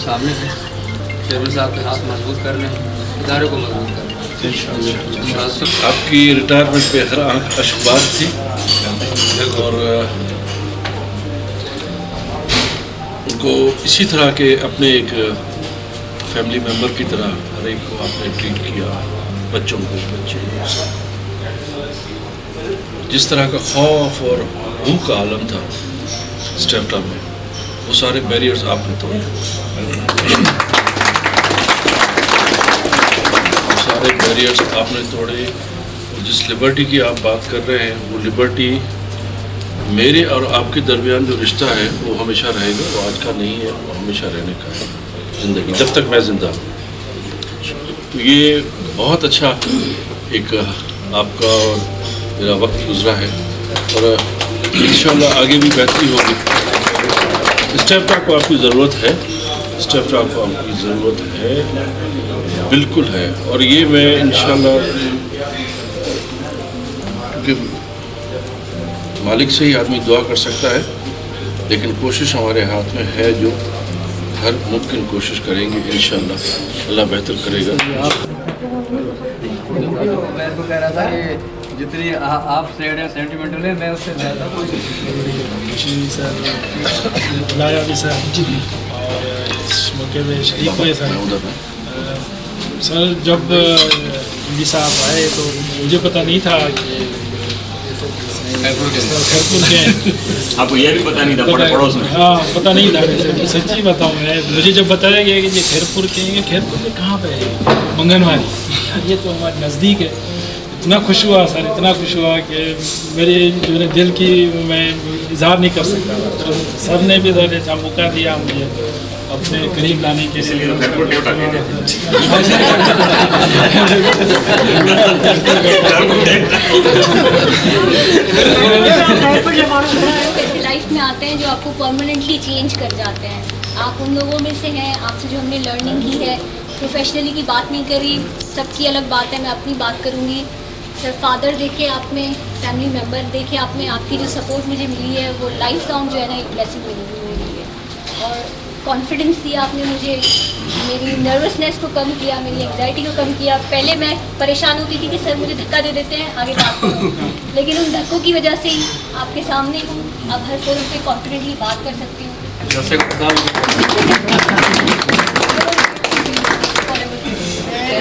सामने से चेयरमैन साहब के हाथ मजबूत करने, इदारे को मजबूत करने। आपकी रिटायरमेंट पे हर आंख अशबार थी और उनको इसी तरह के अपने एक फैमिली मेम्बर की तरह हर एक को आपने ट्रीट किया, बच्चों को, बच्चे जिस तरह का खौफ और भूख का आलम था स्टेफ्टा में, वो सारे बैरियर्स आपने तोड़े, वो सारे बैरियर्स आपने तोड़े। और जिस लिबर्टी की आप बात कर रहे हैं, वो लिबर्टी मेरे और आपके दरमियान जो रिश्ता है वो हमेशा रहेगा, वो आज का नहीं है, वो हमेशा रहने का है ज़िंदगी, जब तक मैं ज़िंदा हूँ। तो ये बहुत अच्छा एक आपका और मेरा वक्त गुजरा है और इंशाल्लाह आगे भी बेहतरी होगी। स्टेफ्टा को आपकी ज़रूरत है, स्टेफ्टा को आपकी ज़रूरत है, बिल्कुल है। और ये मैं इंशाल्लाह, क्योंकि मालिक से ही आदमी दुआ कर सकता है, लेकिन कोशिश हमारे हाथ में है, जो हर मुमकिन कोशिश करेंगे इंशाल्लाह अल्लाह बेहतर करेगा। मैं तो कह रहा था कि जितनी आप सेंटिमेंटल है, मैं उससे ज़्यादा जी सर, बुलाया भी सर और इस मौके पे शरीक हुए सर। जब एमडी साहब आए तो मुझे पता नहीं था कि खैरपुर के आपको ये भी पता नहीं था, पड़ोस में? हाँ, पता नहीं था। सच्ची बताऊँ मैं, मुझे जब बताया गया कि ये खैरपुर के हैं, खैरपुर के कहाँ पे है, मंगनवाड़ी, ये तो हमारे नज़दीक है। इतना खुश हुआ सर, इतना खुश हुआ कि मेरे जो दिल की मैं इजहार नहीं कर सकता। तो सर ने भी सर ऐसा मौका दिया मुझे अपने करीब लाने के लिए। लाइफ में आते हैं जो आपको परमानेंटली चेंज कर जाते हैं। आप उन लोगों में से हैं, आपसे जो हमने लर्निंग की है। प्रोफेशनली की बात नहीं करी, सबकी अलग बात है, मैं अपनी बात करूँगी। सर, फादर देखे आप में, फैमिली मेम्बर देखे आप में, आपकी जो सपोर्ट मुझे मिली है वो लाइफ लॉन्ग जो है ना एक ब्लेसिंग मिली है। और कॉन्फिडेंस दिया आपने मुझे, मेरी नर्वसनेस को कम किया, मेरी एंग्जाइटी को कम किया। पहले मैं परेशान होती थी कि सर मुझे धक्का दे देते हैं, आगे बात करो, लेकिन उन धक्कों की वजह से ही आपके सामने हूँ, अब हर फोरम पे कॉन्फिडेंटली बात कर सकती हूँ।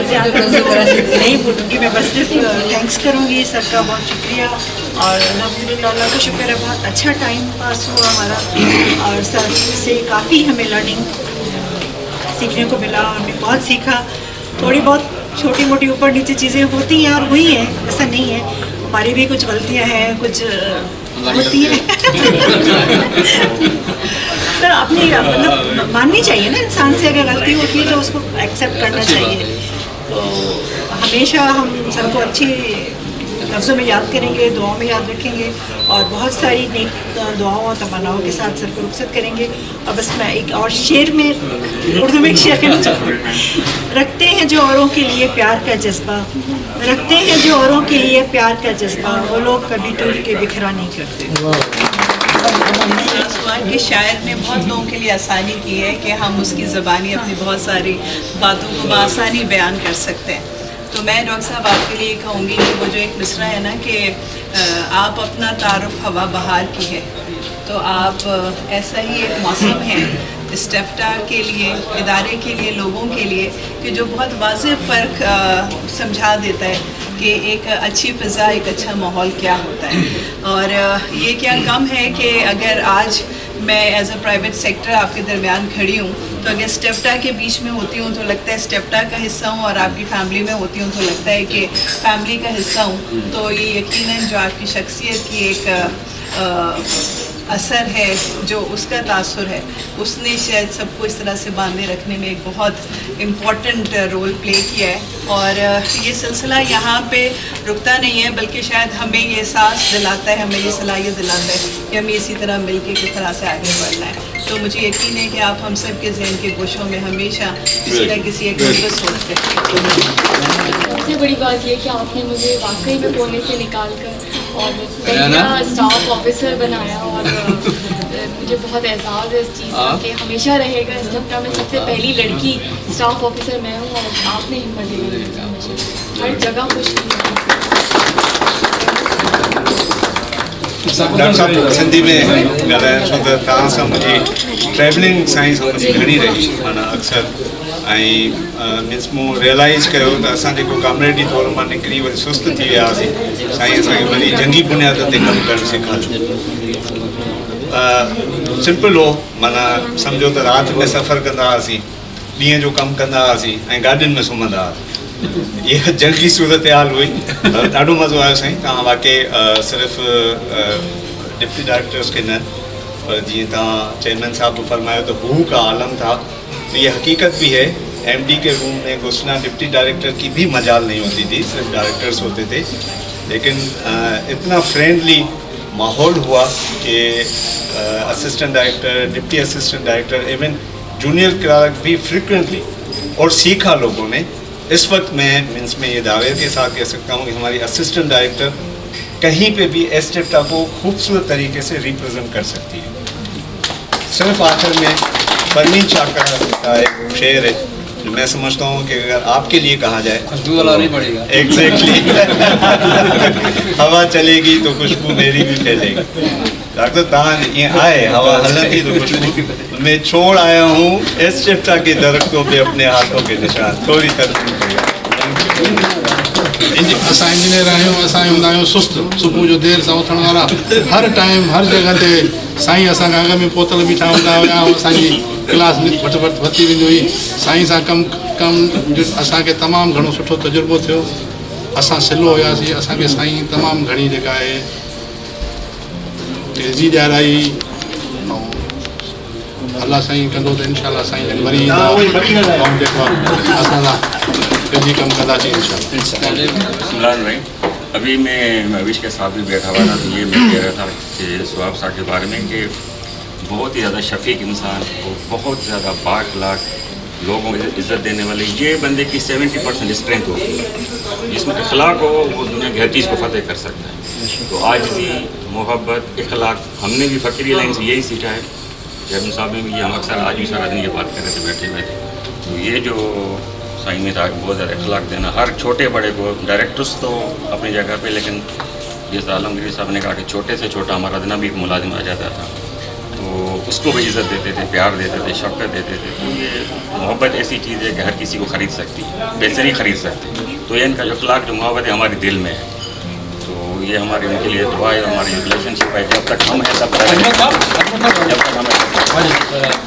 नहीं बोलूँगी मैं, बस सिर्फ थैंक्स करूँगी सर का, बहुत शुक्रिया। और अल्हम्दुलिल्लाह, अल्लाह का शुक्र है, बहुत अच्छा टाइम पास हुआ हमारा और सर से काफ़ी हमें लर्निंग सीखने को मिला। हमने बहुत सीखा, थोड़ी बहुत छोटी मोटी ऊपर नीचे चीज़ें होती हैं और हुई हैं, ऐसा नहीं है, हमारी भी कुछ गलतियाँ हैं, कुछ होती है। सर आपने मतलब माननी चाहिए ना, इंसान से अगर गलती होती है तो उसको एक्सेप्ट करना चाहिए। तो हमेशा हम सर को अच्छी लफ्ज़ों में याद करेंगे, दुआओं में याद रखेंगे और बहुत सारी नेक दुआओं और तमन्नाओं के साथ सर को रुखसत करेंगे। और बस मैं एक और शेर में, उर्दू में एक शेर कहना चाहूँगी। रखते हैं जो औरों के लिए प्यार का जज्बा, रखते हैं जो औरों के लिए प्यार का जज्बा, वो लोग कभी टूट के बिखरा नहीं करते। के शायर ने बहुत लोगों के लिए आसानी की है कि हम उसकी ज़बानी अपनी बहुत सारी बातों को बआसानी बयान कर सकते हैं। तो मैं डॉक्टर साहब आपके लिए कहूँगी कि वो जो एक मिसरा है ना कि आप अपना तारुफ हवा बहार की है, तो आप ऐसा ही एक मौसम है स्टेफ्टा के लिए, इदारे के लिए, लोगों के लिए, कि जो बहुत वाज़ेह फ़र्क समझा देता है कि एक अच्छी फ़िज़ा, एक अच्छा माहौल क्या होता है। और ये क्या कम है कि अगर आज मैं एज अ प्राइवेट सेक्टर आपके दरमियान खड़ी हूँ, तो अगर स्टेफ्टा के बीच में होती हूँ तो लगता है स्टेफ्टा का हिस्सा हूँ, और आपकी फैमिली में होती हूँ तो लगता है कि फैमिली का हिस्सा हूँ। तो ये यकीनन जो आपकी शख्सियत की एक असर है, जो उसका तासुर है, उसने शायद सबको इस तरह से बांधे रखने में एक बहुत इम्पॉर्टेंट रोल प्ले किया है। और ये सिलसिला यहाँ पे रुकता नहीं है, बल्कि शायद हमें ये एहसास दिलाता है, हमें ये सलाहियत दिलाता है कि हमें इसी तरह मिल के किस तरह से आगे बढ़ना है। तो मुझे यकीन है कि आप हम सब के जहन के गोशों में हमेशा किसी न किसी एक नंबर सोचते हैं। सबसे बड़ी बात ये कि आपने मुझे वाकई में कोने से निकाल कर और पहला स्टाफ ऑफिसर बनाया और मुझे बहुत एहसास है इस चीज़ का कि हमेशा रहेगा इस चैप्टर में सबसे पहली लड़की स्टाफ ऑफिसर मैं हूँ और आपने हिम्मत दी मुझे हर जगह खुश डॉक्टर साहब सिंधी में ॻाल्हाइण छो त तव्हां सां मुंहिंजी ट्रैवलिंग साइंस मुंहिंजी घणी रही माना अक्सर ऐं मीन्स मूं रियलाइज़ कयो त असां जेको कॉमरेडी तौरु मां निकिरी वरी सुस्त थी वियासीं साईं असांखे वरी जंगी बुनियाद ते कमु करणु सेखारियो सिंपल हो माना सम्झो त राति में सफ़र कंदा हुआसीं ॾींहं जो कमु कंदा हुआसीं ऐं गाॾियुनि में सुम्हंदा हुआसीं इहा जंगी सूरत हाल हुई ॾाढो मज़ो आयो साईं तव्हां वाक़ई सिर्फ़ु डिप्टी डायरेक्टर्स खे न पर जीअं तव्हां चेयरमैन साहब बि फरमायो त हू का आलम था तो ये हकीकत भी है एमडी के रूम में घुसना डिप्टी डायरेक्टर की भी मजाल नहीं होती थी सिर्फ डायरेक्टर्स होते थे लेकिन इतना फ्रेंडली माहौल हुआ कि assistant director deputy assistant director even junior clerk भी फ्रिक्वेंटली और सीखा लोगों ने इस वक्त मैं मीन्स में ये दावे के साथ कह सकता हूँ कि हमारी असिस्टेंट डायरेक्टर कहीं पे भी एस्टेप्टा को खूबसूरत तरीके से रिप्रेजेंट कर सकती है सिर्फ आखिर में परवीन शाकर का एक शेर है जो मैं समझता हूँ कि अगर आपके लिए कहा जाए खुशबू वाला नहीं पड़ेगा एग्जैक्टली हवा चलेगी तो खुशबू मेरी भी फैलेगी डॉक्टर तहां ये आए हवा हलती तो खुशबू मैं छोड़ आया हूँ एस्टेप्टा के दरख्तों पे अपने हाथों के निशान थोड़ी असां इंजीनियर आहियूं असां हूंदा आहियूं सुस्त सुबुह जो देरि सां उथण वारा हर टाइम हर जॻह ते साईं असांखे अॻ में पोतल बीठा हूंदा हुआ ऐं असांजी क्लास वटि वरिती वेंदी हुई साईं सां कमु असांखे तमामु घणो सुठो तजुर्बो थियो असां सिलो हुयासीं असांखे साईं तमामु घणी जेका आहे तेज़ी ॾियाराई ऐं अलाह साईं कंदो त इनशाला साईं वरी ईंदा जेको आहे असां सां गॾिजी कमु कंदासीं इनशाला। अभी मैं अविश के साथ भी बैठा हुआ था तो ये मैं कह रहा था कि सुहाब साहब के बारे में कि बहुत ही ज़्यादा शफीक इंसान और बहुत ज़्यादा बाखलाक लोगों को इज़्ज़त देने वाले ये बंदे की 70% स्ट्रेंथ होती है जिसमें इखलाक हो वो दुनिया की हर चीज़ को फतेह कर सकता है। तो आजिज़ी मोहब्बत इखलाक हमने भी फ़कीरी लाइन से यही सीखा है जब साहब में भी हम अक्सर आज भी सारा दिन ये बात कर रहे थे बैठे बैठे तो ये जो साईं में था बहुत ज़्यादा इखलाक देना हर छोटे बड़े को डायरेक्टर्स तो अपनी जगह पे लेकिन जैसे आलमगीर साहब ने कहा कि छोटे से छोटा हमारा दिन भी एक मुलाजिम आ जाता था तो उसको भी इज़्ज़त देते थे प्यार देते थे शफ़क़त देते थे। तो ये मोहब्बत ऐसी चीज़ है कि हर किसी को ख़रीद सकती है पैसे नहीं ख़रीद सकती तो ये इनका जो अखलाक जो मोहब्बत है हमारे दिल में है तो ये हमारे उनके लिए दुआ है हमारी रिलेशनशिप है जब तक हम हैं तब तक हम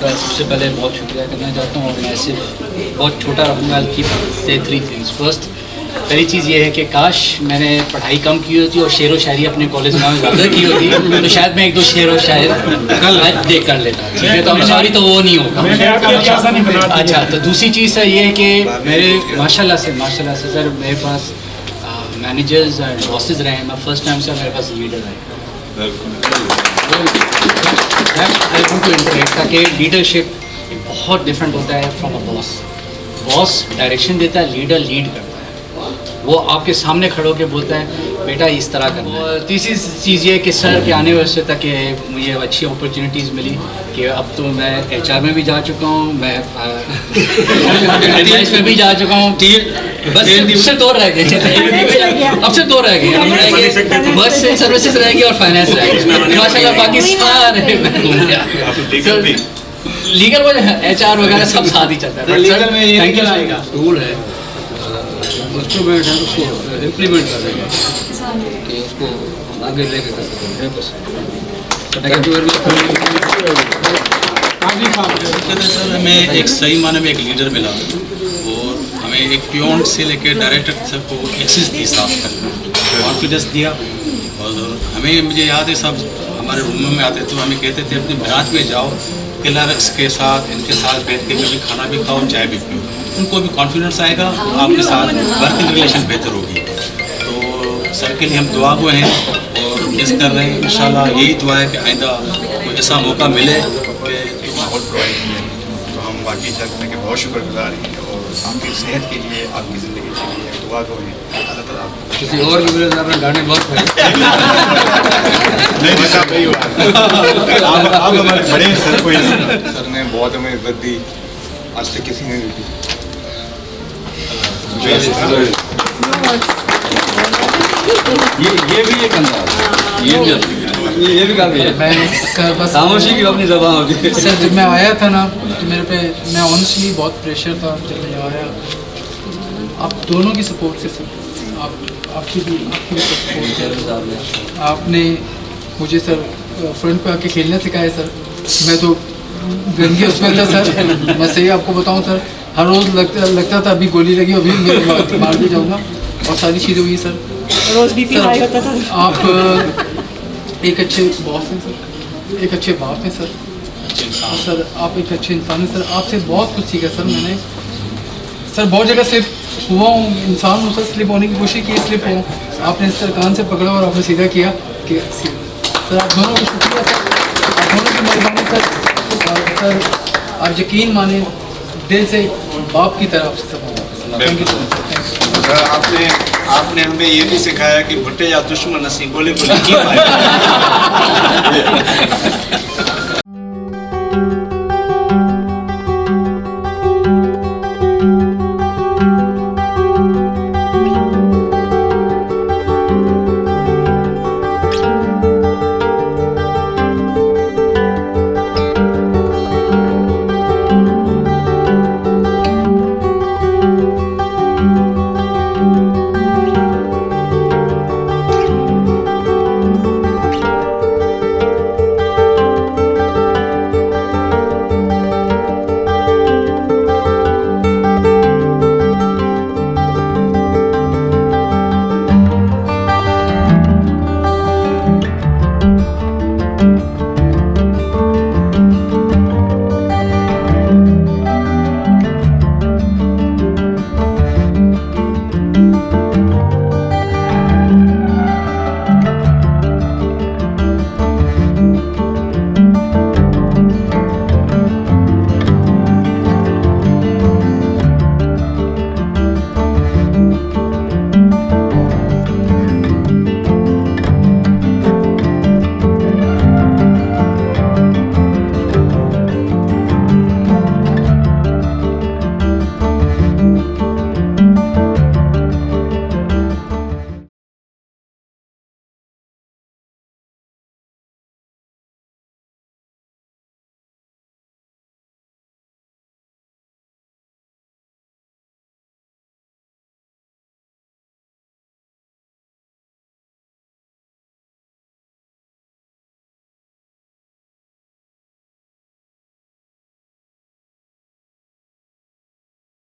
सबसे पहले बहुत शुक्रिया करना चाहता हूँ और मैं सिर्फ बहुत छोटा रहूँगा कि से 3 थिंग्स। फर्स्ट पहली चीज़ ये है कि काश मैंने पढ़ाई कम की होती और शेर व शायरी अपने कॉलेज में ज़्यादा की होती तो शायद मैं 1-2 शेर व शायर कल देख कर लेता ठीक है तो अब सॉरी तो वो नहीं होगा। अच्छा तो दूसरी चीज़ ये है कि मेरे माशाल्लाह से सर मेरे पास मैनेजर्स एंड बॉसेस रहे हैं मैं फर्स्ट टाइम से मेरे पास लीडर है ताकि लीडरशिप बहुत डिफरेंट होता है फ्रॉम अ बॉस डायरेक्शन देता है लीडर लीड करता है वो आपके सामने खड़े होकर बोलता है बेटा इस तरह करना है। और तीसरी चीज़ ये कि सर के आने वजह तक मुझे अच्छी अपॉर्चुनिटीज़ मिली कि अब तो मैं HR में भी जा चुका हूँ मैं एडवाइस में भी जा चुका हूँ बस सिर्फ 2 रह गए अब सिर्फ 2 रह गए बस सर्विसेज रहेगी और फाइनेंस रहेगी माशाल्लाह बाकी सारे लीगल वजह HR वगैरह सब साथ ही चलता है लीगल में ये टूल है इंस्ट्रूमेंट है उसको इम्प्लीमेंट कर रहे हैं कि उसको आगे लेके कर सकते हैं बस thank you very much. Sir हमें एक सही माने में एक लीडर मिला और हमें एक पियोन से लेकर डायरेक्टर तक को एक्सेस दी साफ कर कॉन्फिडेंस दिया और हमें मुझे याद है सब हमारे रूम में आते तो हमें कहते थे अपनी ब्रांच में जाओ क्लर्क्स के साथ इनके साथ बैठ के कभी खाना भी खाओ चाय भी पियो उनको भी कॉन्फिडेंस आएगा आपके साथ वर्किंग रिलेशन बेहतर होगी। तो सर के लिए हम दुआ गो हैं और मिस कर रहे हैं इंशाल्लाह यही दुआ है कि आइंदा कोई ऐसा मौका मिले कि माहौल प्रोवाइड किया तो हम बाकी सर के बहुत शुक्रगुजार हैं और आपकी सेहत के लिए आपकी ज़िंदगी के लिए दुआ तो है अल्लाह ताला किसी और की वजह से आपने गाने बहुत खाए। नहीं साहब नहीं हुआ आप हमारे बड़े सर को सर ने बहुत हमें इज्जत दी आज तक किसी ने नहीं दी। ये भी एक अंदाज, ये भी काफ़ी है। मैं सर बस खामोशी की अपनी ज़बान होती है। सर जब मैं आया था ना तो मेरे पे मैं ऑनेस्टली बहुत प्रेशर था जब मैं आया। आप दोनों की सपोर्ट से सर, आपकी भी सपोर्ट है। आपने मुझे सर फ्रंट पे आके खेलना सिखाया सर। मैं तो गंदगी उसमें था सर। मैं सही आपको बताऊं सर, हर रोज़ लगता था अभी गोली लगी अभी मैं मार भी जाऊँगा और सारी चीज़ें हुई सर। रोज़ बीपी हाई होता था। आप एक अच्छे बॉस हैं सर, एक अच्छे बाप हैं सर, सर आप एक अच्छे इंसान हैं सर। आपसे बहुत कुछ सीखा सर मैंने। सर बहुत जगह स्लिप हुआ हूँ, इंसान हूँ सर, स्लिप होने की कोशिश की, स्लिप हूँ। आपने इस तरह कान से पकड़ा और आपने सीधा किया कि सर आप दोनों को शुक्रिया सर, आप दोनों की मेहरबानी सर। और सर आप यकीन माने दिल से बाप की तरह आपसे सब थैंक यू सर। सर आपने हमें ये भी सिखाया कि भुट्टे या दुश्मन असी बोले बोले की पाए।